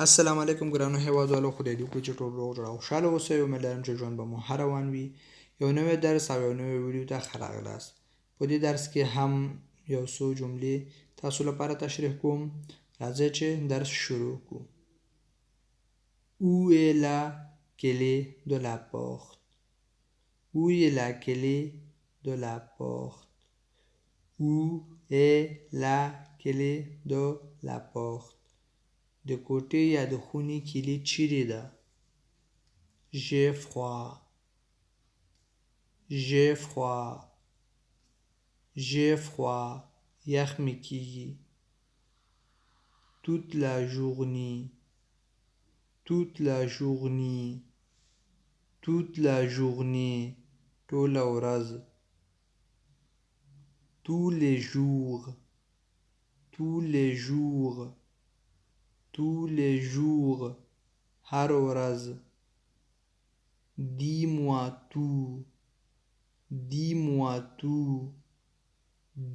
السلام علیکم ګرانو هیوادوالو، خدای دې وکړي چې ټول روغ جوړ او خوشحاله اوسئ. امید لرم چې ژوند به مو ښه روان وي. یو نوی درس او یو نوی ویډیو ته ښه راغلاست. په دې درس کې هم یو څو جملې تاسو لپاره تشریح کوم. راځئ چې درس شروع کړو. Où est la clé de la porte? Où est la clé de la porte? Où est la clé de la porte? د کوټې یا د خونې کلي چیرې ده؟ J'ai froid. J'ai froid. J'ai froid. یخ مې کېږي. Toute la journée. Toute la journée. Toute la journée. ټوله ورځ. Tous les jours. Tous les jours. Tous les jours. هر ورځ. Dis-moi tout. Dis-moi tout.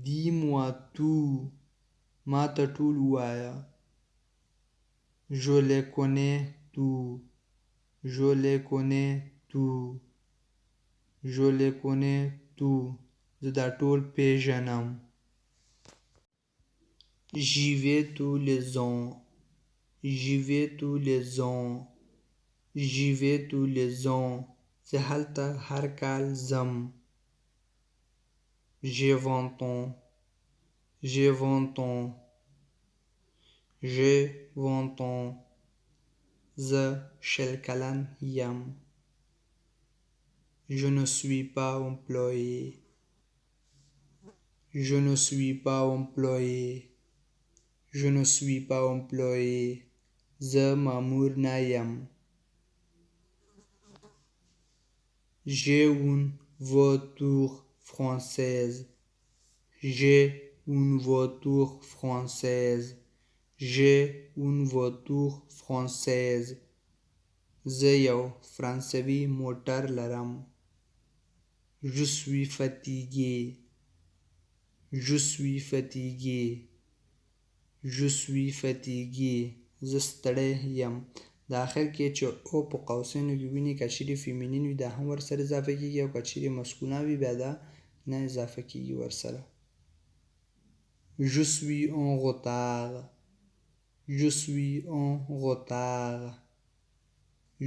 Dis-moi tout. ما ته ټول ووایه. Je les connais tout. Je les connais tout. Je les connais tout. زه دا ټول پیژنم. J'y vais tous les ans. J'y vais tous les ans. J'y vais tous les ans. زه هلته هر کال ځم. J'ai 20 ans. J'ai 20 ans. J'ai 20 ans. زه شل کلن یم. Je ne suis pas employé. Je ne suis pas employé. Je ne suis pas employé. زه مامور نه یم. J'ai une voiture française. J'ai une voiture française. J'ai une voiture française. زه یو فرانسوي موټر لرم. Je suis fatigué. Je suis fatigué. Je suis fatigué. زه ستړی یم. د آخر کې چې او په قوسینو کې ویني، که چیرې فیمینین وي دا هم ورسره اضافه کېږي، او که چیرې مسکونه وي بیا دا نه اضافه کېږي ورسره. Je suis en retard. Je suis en retard.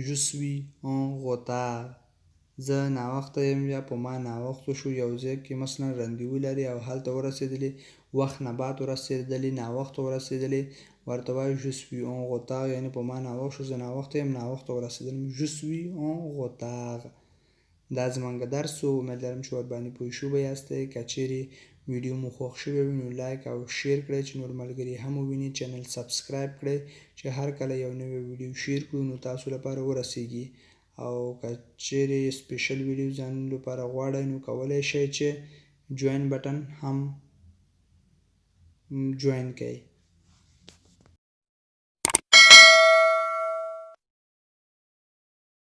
Je suis en retard. زه ناوخته یم یا په ما ناوخته شو. یو ځای کې مثلا رندیو لري او هلته ورسېدلې، وخت نه بعد ورسېدلې، ناوخته ورسېدلې، ورته وایي je suis en retard، یعنې په ما ناوخت شو، زه ناوخته یم، ناوخته ورسېدلم. Je suis en retard. دا زموږ درس و. امید لرم چې ورباندې پوه شوي یاستئ. که چیرې ویډیو مو خوښ شوی وي نو لایک او شیر کړئ چې نور ملګري هم وویني. چینل سبسکرایب کړئ چې هر کله یو نوی ویډیو شیر کړو نو تاسو لپاره ورسیږي. او که چیرې سپیشل ویډیو ځان لپاره غواړئ نو کولی شئ چې جوین بټن هم جوین کړئ.